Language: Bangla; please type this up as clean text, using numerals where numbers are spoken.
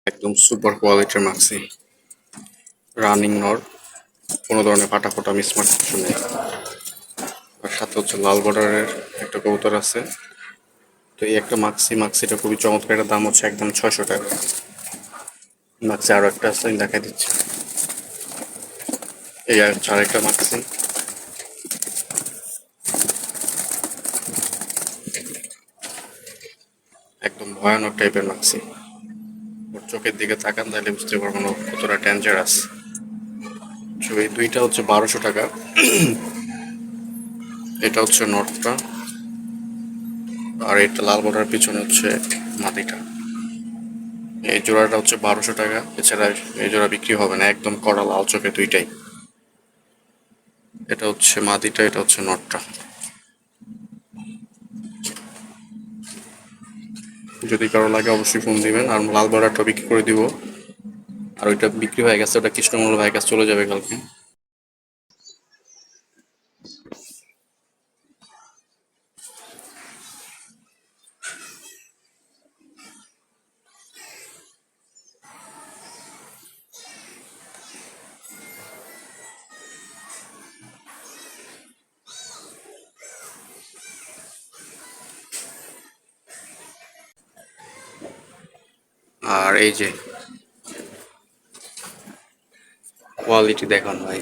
একদম সুপার কোয়ালিটির মাক্সি, রানিং নর, কোনো ধরনের ফাটা ফোটা মিসমার্ক কিছু নেই। আর সাথে হচ্ছে লাল বর্ডারের একটা কবুতর আছে। তো এই একটা মাক্সিটা খুবই চমৎকার, এটার দাম হচ্ছে একদম 600 টাকা। মাক্সি আরো একটা আছে, আমি দেখাই দিচ্ছি। এই হচ্ছে আরেকটা মাক্সি, একদম ভয়ানক টাইপের মাক্সি। ওর চোখের দিকে তাকান তাহলে বুঝতে পারবেন ও কতটা ডেঞ্জারাস। তো এই দুইটা হচ্ছে 1200 টাকা। এটা হচ্ছে নটটা, আর এটা লাল বর্ডার পিছনে হচ্ছে মাদিটা। এই জোড়াটা হচ্ছে 1200 টাকা, এছাড়া এই জোড়া বিক্রি হবে না, একদম কড়া লাল চোখে দুইটাই। এটা হচ্ছে মাদিটা, এটা হচ্ছে নটটা। যদি কারো লাগে অবশ্যই ফোন দিবেন, আর লাল বর্ডারটা বিক্রি করে দিব। আর ওইটা বিক্রি হয়ে গেছে, ওটা কৃষ্ণমূল ভাইয়ের কাছে চলে যাবে কালকে। আর এই যে কোয়ালিটি দেখান ভাই।